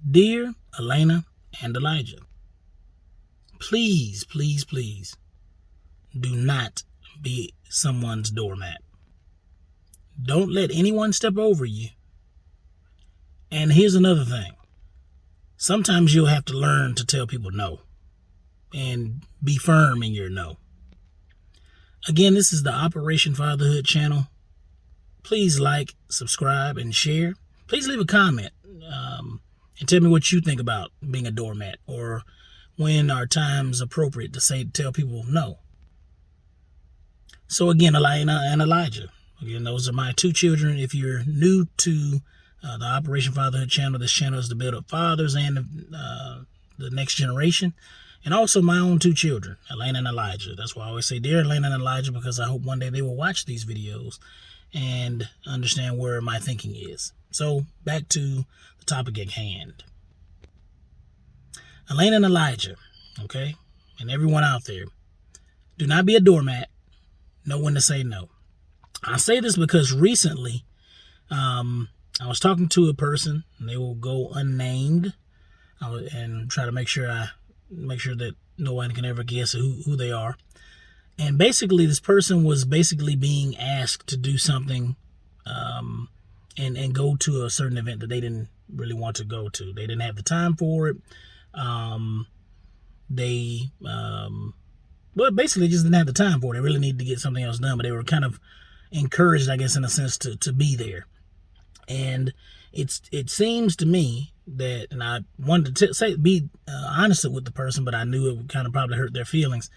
Dear Elena and Elijah, please, please, please do not be someone's doormat. Don't let anyone step over you. And here's another thing. Sometimes you'll have to learn to tell people no and be firm in your no. Again, this is the Operation Fatherhood channel. Please like, subscribe, and share. Please leave a comment and tell me what you think about being a doormat, or when are times appropriate to tell people no. So again, Elena and Elijah. Again, those are my two children. If you're new to the Operation Fatherhood channel, this channel is to build up fathers and the next generation. And also my own two children, Elena and Elijah. That's why I always say, dear Elena and Elijah, because I hope one day they will watch these videos and understand where my thinking is. So back to the topic at hand. Elena and Elijah, okay, and everyone out there, do not be a doormat. Know when to say no. I say this because recently I was talking to a person, and they will go unnamed, and try to make sure that no one can ever guess who they are. And basically, this person was basically being asked to do something and go to a certain event that they didn't really want to go to. They didn't have the time for it. Well, basically just didn't have the time for it. They really needed to get something else done, but they were kind of encouraged, I guess, in a sense, to be there. And it seems to me that, and I wanted to be honest with the person, but I knew it would kind of probably hurt their feelings,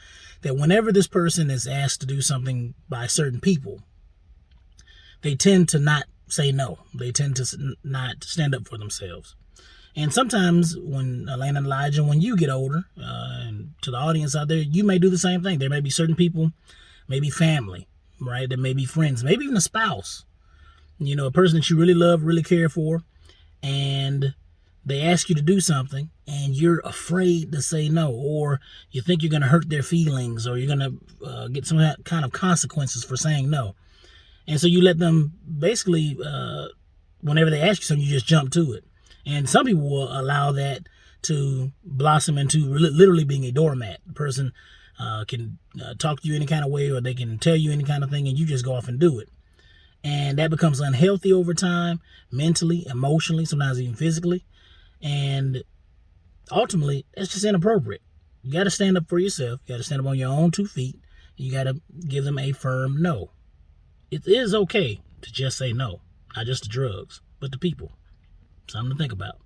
that whenever this person is asked to do something by certain people, they tend to not say no. They tend to not stand up for themselves. And sometimes when Elena and Elijah, when you get older, and to the audience out there, you may do the same thing. There may be certain people, maybe family, right? There may be friends, maybe even a spouse, a person that you really love, really care for, and they ask you to do something and you're afraid to say no, or you think you're going to hurt their feelings, or you're going to get some kind of consequences for saying no. And so you let them basically, whenever they ask you something, you just jump to it. And some people will allow that to blossom into literally being a doormat. The person can talk to you any kind of way, or they can tell you any kind of thing, and you just go off and do it. And that becomes unhealthy over time, mentally, emotionally, sometimes even physically. And ultimately, it's just inappropriate. You got to stand up for yourself. You got to stand up on your own 2 feet. You got to give them a firm no. It is okay to just say no, not just to drugs, but to people. Something to think about.